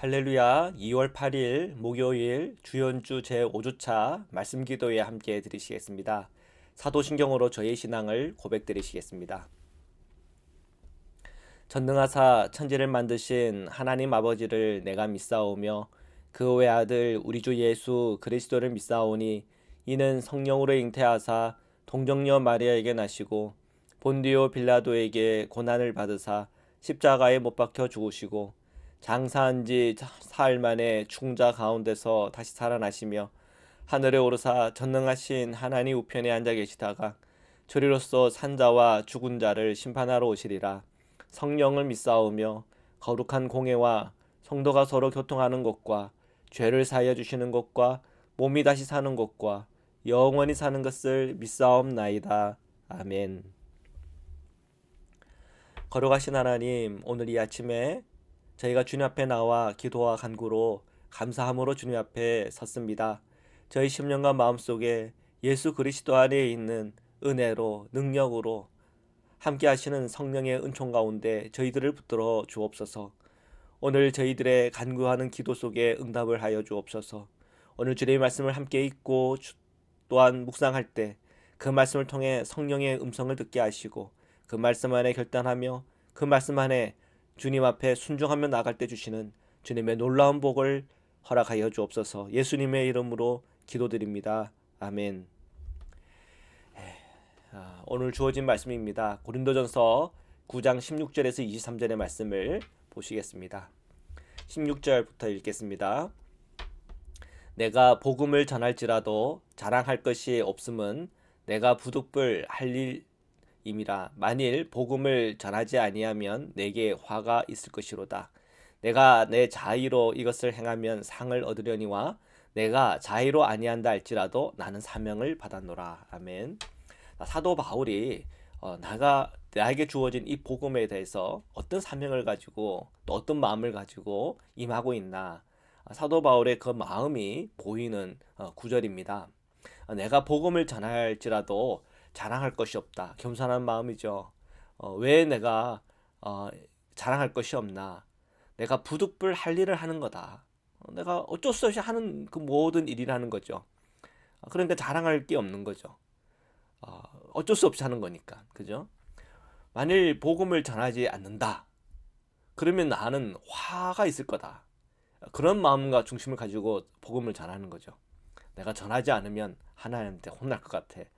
할렐루야. 2월 8일 목요일 주연주 제5주차 말씀 기도에 함께 드리시겠습니다. 사도신경으로 저의 신앙을 고백드리시겠습니다. 전능하사 천지를 만드신 하나님 아버지를 내가 믿사오며 그 외아들 우리 주 예수 그리스도를 믿사오니 이는 성령으로 잉태하사 동정녀 마리아에게 나시고 본디오 빌라도에게 고난을 받으사 십자가에 못 박혀 죽으시고 장사한 지 사흘 만에 죽은 자 가운데서 다시 살아나시며 하늘에 오르사 전능하신 하나님 우편에 앉아 계시다가 저리로서 산자와 죽은 자를 심판하러 오시리라. 성령을 믿사오며 거룩한 공회와 성도가 서로 교통하는 것과 죄를 사하여 주시는 것과 몸이 다시 사는 것과 영원히 사는 것을 믿사옵나이다. 아멘. 거룩하신 하나님, 오늘 이 아침에 저희가 주님 앞에 나와 기도와 간구로 감사함으로 주님 앞에 섰습니다. 저희 심령과 마음속에 예수 그리스도 안에 있는 은혜로 능력으로 함께 하시는 성령의 은총 가운데 저희들을 붙들어 주옵소서. 오늘 저희들의 간구하는 기도 속에 응답을 하여 주옵소서. 오늘 주님의 말씀을 함께 읽고 또한 묵상할 때 그 말씀을 통해 성령의 음성을 듣게 하시고 그 말씀 안에 결단하며 그 말씀 안에 주님 앞에 순종하며 나갈 때 주시는 주님의 놀라운 복을 허락하여 주옵소서. 예수님의 이름으로 기도드립니다. 아멘. 오늘 주어진 말씀입니다. 고린도전서 9장 16절에서 23절의 말씀을 보시겠습니다. 16절부터 읽겠습니다. 내가 복음을 전할지라도 자랑할 것이 없음은 내가 부득불 할 일임이라. 만일 복음을 전하지 아니하면 내게 화가 있을 것이로다. 내가 내 자의로 이것을 행하면 상을 얻으려니와 내가 자의로 아니한다 할지라도 나는 사명을 받았노라. 아멘. 사도 바울이 나에게 주어진 이 복음에 대해서 어떤 사명을 가지고 또 어떤 마음을 가지고 임하고 있나, 사도 바울의 그 마음이 보이는 구절입니다. 내가 복음을 전할지라도 자랑할 것이 없다. 겸손한 마음이죠. 왜 내가 자랑할 것이 없나? 내가 부득불 할 일을 하는 거다. 내가 어쩔 수 없이 하는 그 모든 일이라는 거죠. 그러니까 자랑할 게 없는 거죠. 어쩔 수 없이 하는 거니까. 그죠? 만일 복음을 전하지 않는다. 그러면 나는 화가 있을 거다. 그런 마음과 중심을 가지고 복음을 전하는 거죠. 내가 전하지 않으면 하나님한테 혼날 것 같아.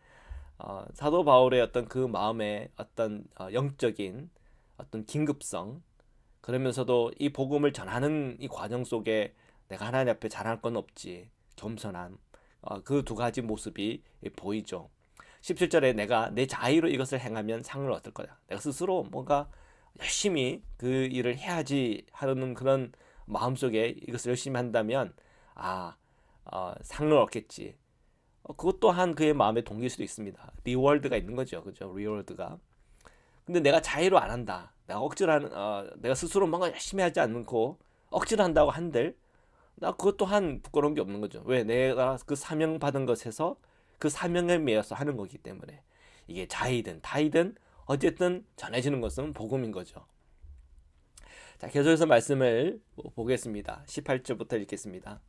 사도 바울의 어떤 그 마음의 어떤 영적인 어떤 긴급성, 그러면서도 이 복음을 전하는 이 과정 속에 내가 하나님 앞에 자랑할 건 없지. 겸손함. 그 두 가지 모습이 보이죠. 17절에 내가 내 자의로 이것을 행하면 상을 얻을 거다. 내가 스스로 뭔가 열심히 그 일을 해야지 하는 그런 마음속에 이것을 열심히 한다면 상을 얻겠지. 그것 또한 그의 마음의 동기일 수도 있습니다. 리워드가 있는 거죠. 그죠? 리워드가. 근데 내가 자의로 안 한다. 내가 억지로 내가 스스로 뭔가 열심히 하지 않고 억지로 한다고 한들 나 그것 또한 부끄러운 게 없는 거죠. 왜? 내가 그 사명 받은 것에서 그 사명에 매여서 하는 거기 때문에 이게 자의든 타의든 어쨌든 전해지는 것은 복음인 거죠. 자, 계속해서 말씀을 보겠습니다. 18절부터 읽겠습니다.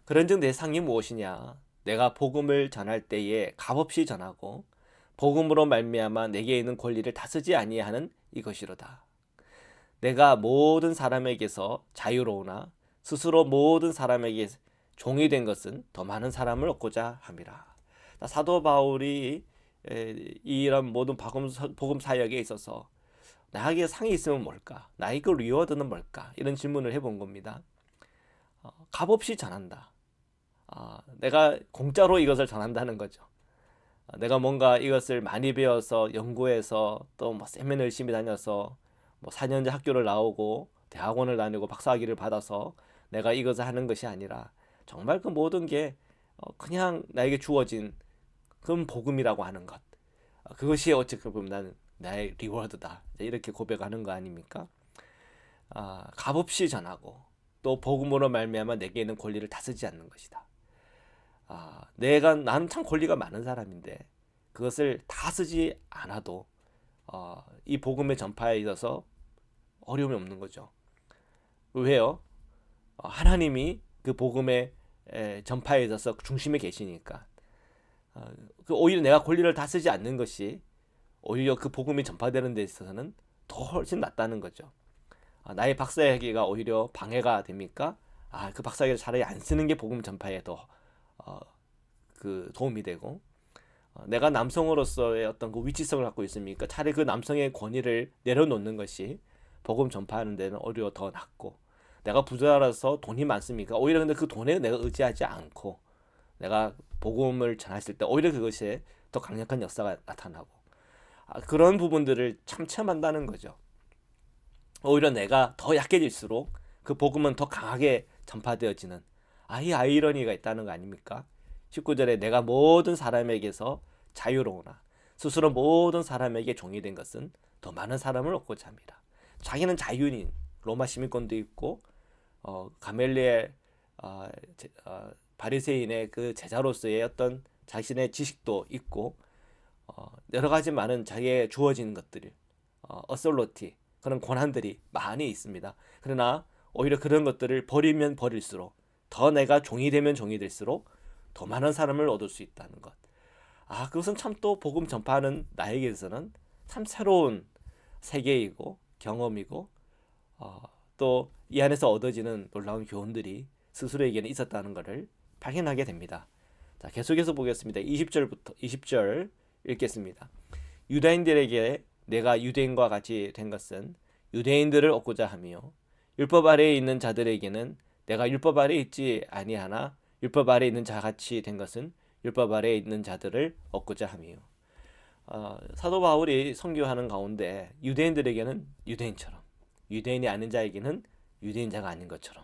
그런즉 내 상이 무엇이냐? 내가 복음을 전할 때에 값없이 전하고 복음으로 말미암아 내게 있는 권리를 다쓰지 아니하는 이것이로다. 내가 모든 사람에게서 자유로우나 스스로 모든 사람에게 종이 된 것은 더 많은 사람을 얻고자 함이라. 사도 바울이 이런 모든 복음 사역에 있어서 나에게 상이 있으면 뭘까? 나에게 그 리워드는 뭘까? 이런 질문을 해본 겁니다. 값없이 전한다. 내가 공짜로 이것을 전한다는 거죠. 내가 뭔가 이것을 많이 배워서 연구해서 또 뭐 세미나 열심히 다녀서 뭐 4년제 학교를 나오고 대학원을 다니고 박사학위를 받아서 내가 이것을 하는 것이 아니라 정말 그 모든 게 그냥 나에게 주어진 그런 복음이라고 하는 것. 그것이 어떻게 보면 나는 나의 리워드다. 이렇게 고백하는 거 아닙니까? 값없이 전하고 또 복음으로 말미암아 내게 있는 권리를 다쓰지 않는 것이다. 나는 참 권리가 많은 사람인데 그것을 다 쓰지 않아도 이 복음의 전파에 있어서 어려움이 없는 거죠. 왜요? 하나님이 그 복음의 전파에 있어서 중심에 계시니까 오히려 내가 권리를 다 쓰지 않는 것이 오히려 그 복음이 전파되는 데 있어서는 더 훨씬 낫다는 거죠. 나의 박사학위가 오히려 방해가 됩니까? 그 박사학위를 차라리 안 쓰는 게 복음 전파에 더 그 도움이 되고, 내가 남성으로서의 어떤 그 위치성을 갖고 있습니까? 차라리 그 남성의 권위를 내려놓는 것이 복음 전파하는 데는 오히려 더 낫고, 내가 부자라서 돈이 많습니까? 오히려 근데 그 돈에 내가 의지하지 않고 내가 복음을 전했을 때 오히려 그것이 더 강력한 역사가 나타나고, 그런 부분들을 참참한다는 거죠. 오히려 내가 더 약해질수록 그 복음은 더 강하게 전파되어지는, 이 아이러니가 있다는 거 아닙니까? 19절에 내가 모든 사람에게서 자유로우나 스스로 모든 사람에게 종이 된 것은 더 많은 사람을 얻고자 합니다. 자기는 자유인 로마 시민권도 있고 가멜리엘 바리새인의 그 제자로서의 어떤 자신의 지식도 있고 여러 가지 많은 자기에 주어진 것들이 어솔로티 그런 권한들이 많이 있습니다. 그러나 오히려 그런 것들을 버리면 버릴수록 더 내가 종이 되면 종이 될수록 더 많은 사람을 얻을 수 있다는 것. 그것은 참 또 복음 전파하는 나에게서는 참 새로운 세계이고 경험이고 또 이 안에서 얻어지는 놀라운 교훈들이 스스로에게는 있었다는 것을 발견하게 됩니다. 자, 계속해서 보겠습니다. 20절 읽겠습니다. 유다인들에게 내가 유대인과 같이 된 것은 유대인들을 얻고자 하며 율법 아래에 있는 자들에게는 내가 율법 아래에 있지 아니하나 율법 아래에 있는 자같이 된 것은 율법 아래에 있는 자들을 얻고자 하며, 사도 바울이 선교하는 가운데 유대인들에게는 유대인처럼, 유대인이 아닌 자에게는 유대인자가 아닌 것처럼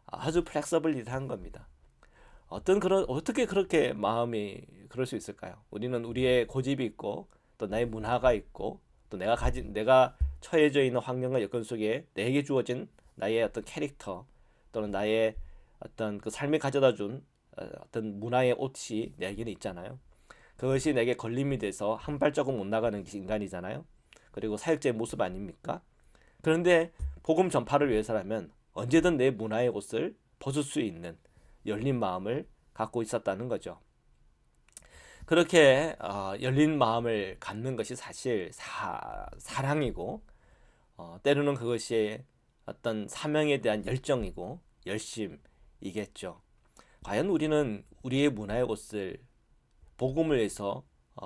아주 플렉서블리한 겁니다. 어떻게 그렇게 마음이 그럴 수 있을까요? 우리는 우리의 고집이 있고 또 나의 문화가 있고 또 내가 처해져 있는 환경과 여건 속에 내게 주어진 나의 어떤 캐릭터 또는 나의 어떤 그 삶이 가져다 준 어떤 문화의 옷이 내게는 있잖아요. 그것이 내게 걸림이 돼서 한 발자국 못 나가는 것이 인간이잖아요. 그리고 사역자의 모습 아닙니까? 그런데 복음 전파를 위해서라면 언제든 내 문화의 옷을 벗을 수 있는 열린 마음을 갖고 있었다는 거죠. 그렇게 열린 마음을 갖는 것이 사실 사랑이고 때로는 그것이 어떤 사명에 대한 열정이고 열심이겠죠. 과연 우리는 우리의 문화의 옷을 복음을 위해서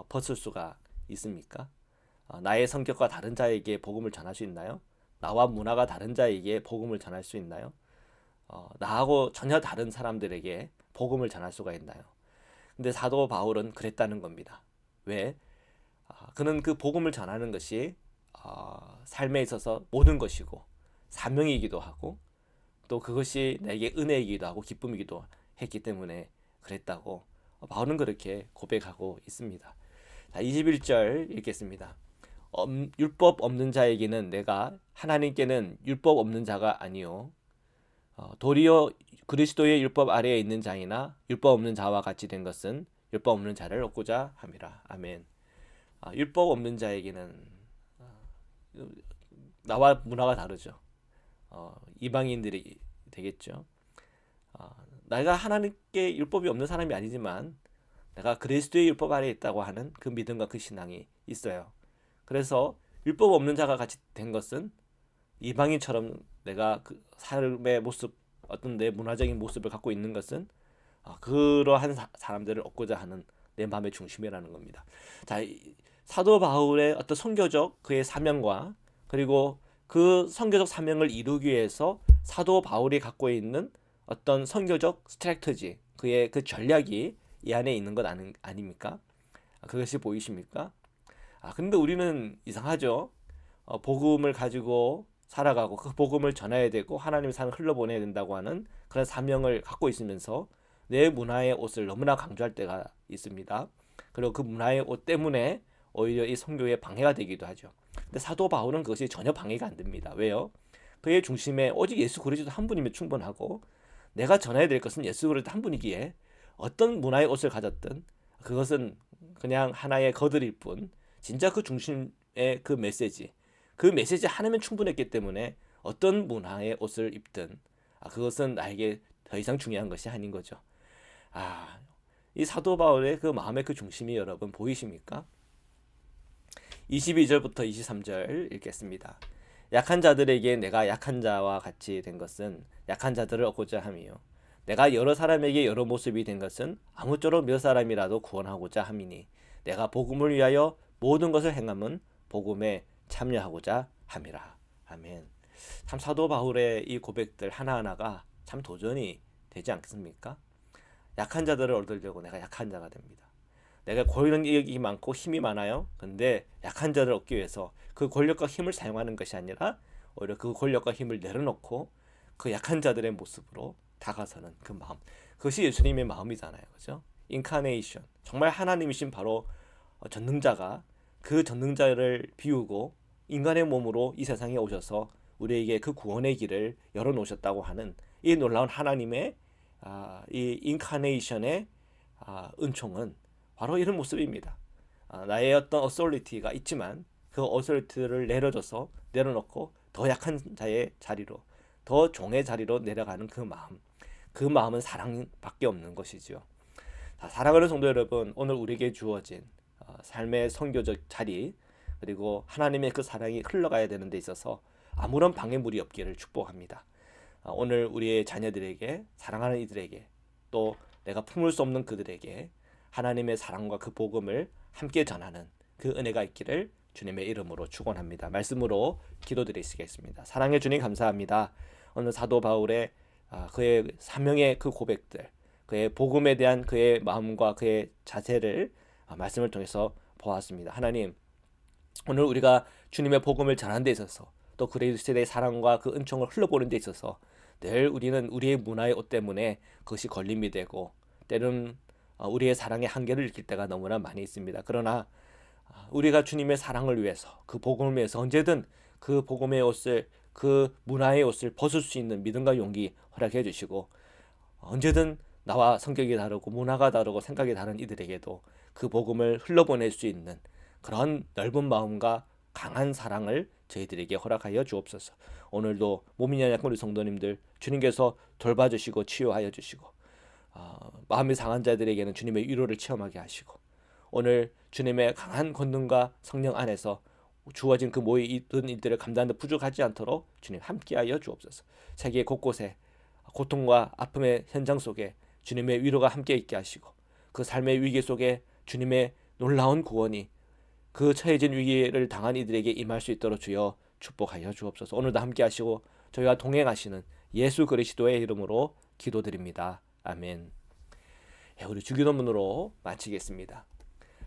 벗을 수가 있습니까? 나의 성격과 다른 자에게 복음을 전할 수 있나요? 나와 문화가 다른 자에게 복음을 전할 수 있나요? 나하고 전혀 다른 사람들에게 복음을 전할 수가 있나요? 근데 사도 바울은 그랬다는 겁니다. 왜? 그는 그 복음을 전하는 것이 삶에 있어서 모든 것이고 사명이기도 하고 또 그것이 내게 은혜이기도 하고 기쁨이기도 했기 때문에 그랬다고 바울은 그렇게 고백하고 있습니다. 자, 21절 읽겠습니다. 율법 없는 자에게는 내가 하나님께는 율법 없는 자가 아니요 도리어 그리스도의 율법 아래에 있는 자이나 율법 없는 자와 같이 된 것은 율법 없는 자를 얻고자 함이라. 아멘. 율법 없는 자에게는 나와 문화가 다르죠. 이방인들이 되겠죠. 내가 하나님께 율법이 없는 사람이 아니지만 내가 그리스도의 율법 아래에 있다고 하는 그 믿음과 그 신앙이 있어요. 그래서 율법 없는 자가 같이 된 것은 이방인처럼 내가 그 삶의 모습, 어떤 내 문화적인 모습을 갖고 있는 것은 그러한 사람들을 얻고자 하는 내 마음의 중심이라는 겁니다. 자, 사도 바울의 어떤 선교적 그의 사명과 그리고 그 선교적 사명을 이루기 위해서 사도 바울이 갖고 있는 어떤 선교적 스트래티지, 그의 그 전략이 이 안에 있는 것 아닙니까? 그것이 보이십니까? 근데 우리는 이상하죠. 복음을 가지고 살아가고 그 복음을 전해야 되고 하나님의 산을 흘러보내야 된다고 하는 그런 사명을 갖고 있으면서 내 문화의 옷을 너무나 강조할 때가 있습니다. 그리고 그 문화의 옷 때문에 오히려 이 선교에 방해가 되기도 하죠. 근데 사도 바울은 그것이 전혀 방해가 안 됩니다. 왜요? 그의 중심에 오직 예수 그리스도 한 분이면 충분하고 내가 전해야 될 것은 예수 그리스도 한 분이기에 어떤 문화의 옷을 가졌든 그것은 그냥 하나의 거들일 뿐 진짜 그 중심의 그 메시지 하나면 충분했기 때문에 어떤 문화의 옷을 입든 그것은 나에게 더 이상 중요한 것이 아닌 거죠. 이 사도 바울의 그 마음의 그 중심이 여러분 보이십니까? 22절부터 23절 읽겠습니다. 약한 자들에게 내가 약한 자와 같이 된 것은 약한 자들을 얻고자 함이요 내가 여러 사람에게 여러 모습이 된 것은 아무쪼록 몇 사람이라도 구원하고자 함이니 내가 복음을 위하여 모든 것을 행함은 복음에 참여하고자 함이라. 아멘. 참 사도 바울의 이 고백들 하나하나가 참 도전이 되지 않겠습니까? 약한 자들을 얻으려고 내가 약한 자가 됩니다. 내가 권력이 많고 힘이 많아요. 근데 약한 자를 얻기 위해서 그 권력과 힘을 사용하는 것이 아니라 오히려 그 권력과 힘을 내려놓고 그 약한 자들의 모습으로 다가서는 그 마음. 그것이 예수님의 마음이잖아요. 그죠? 인카네이션. 정말 하나님이신 바로 전능자가 그 전능자를 비우고 인간의 몸으로 이 세상에 오셔서 우리에게 그 구원의 길을 열어놓으셨다고 하는 이 놀라운 하나님의 이 인카네이션의 은총은 바로 이런 모습입니다. 나의 어떤 어소리티가 있지만 그 어소리티를 내려놓고 더 약한 자의 자리로, 더 종의 자리로 내려가는 그 마음. 그 마음은 사랑밖에 없는 것이죠. 사랑하는 성도 여러분, 오늘 우리에게 주어진 삶의 선교적 자리, 그리고 하나님의 그 사랑이 흘러가야 되는 데 있어서 아무런 방해물이 없기를 축복합니다. 오늘 우리의 자녀들에게, 사랑하는 이들에게, 또 내가 품을 수 없는 그들에게 하나님의 사랑과 그 복음을 함께 전하는 그 은혜가 있기를 주님의 이름으로 축원합니다. 말씀으로 기도드리시겠습니다. 사랑해 주님 감사합니다. 오늘 사도 바울의 그의 사명의 그 고백들, 그의 복음에 대한 그의 마음과 그의 자세를 말씀을 통해서 보았습니다. 하나님, 오늘 우리가 주님의 복음을 전하는 데 있어서 또 그리스도의 사랑과 그 은총을 흘러보는 데 있어서 늘 우리는 우리의 문화의 옷 때문에 그것이 걸림이 되고 때로는 우리의 사랑의 한계를 느낄 때가 너무나 많이 있습니다. 그러나 우리가 주님의 사랑을 위해서 그 복음을 위해서 언제든 그 복음의 옷을, 그 문화의 옷을 벗을 수 있는 믿음과 용기 허락해 주시고, 언제든 나와 성격이 다르고 문화가 다르고 생각이 다른 이들에게도 그 복음을 흘러보낼 수 있는 그런 넓은 마음과 강한 사랑을 저희들에게 허락하여 주옵소서. 오늘도 몸이 연약한 우리 성도님들 주님께서 돌봐주시고 치유하여 주시고, 마음이 상한 자들에게는 주님의 위로를 체험하게 하시고, 오늘 주님의 강한 권능과 성령 안에서 주어진 그 모든 일들을 감당하는 데 부족하지 않도록 주님 함께하여 주옵소서. 세계 곳곳에 고통과 아픔의 현장 속에 주님의 위로가 함께 있게 하시고, 그 삶의 위기 속에 주님의 놀라운 구원이 그 처해진 위기를 당한 이들에게 임할 수 있도록 주여 축복하여 주옵소서. 오늘도 함께 하시고 저희와 동행하시는 예수 그리스도의 이름으로 기도드립니다. 아멘. 우리 주기도문으로 마치겠습니다.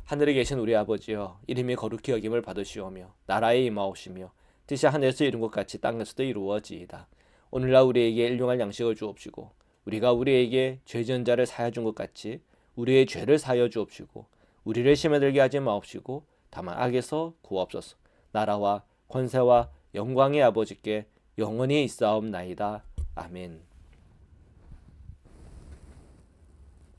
하늘에 계신 우리 아버지여, 이름이 거룩히 여김을 받으시오며 나라에 임하옵시며 뜻이 하늘에서 이룬 것 같이 땅에서도 이루어지이다. 오늘날 우리에게 일용할 양식을 주옵시고 우리가 우리에게 죄 지은 자를 사하여 준 것 같이 우리의 죄를 사하여 주옵시고 우리를 시험에 들게 하지 마옵시고 다만 악에서 구하옵소서. 나라와 권세와 영광의 아버지께 영원히 있사옵나이다. 아멘.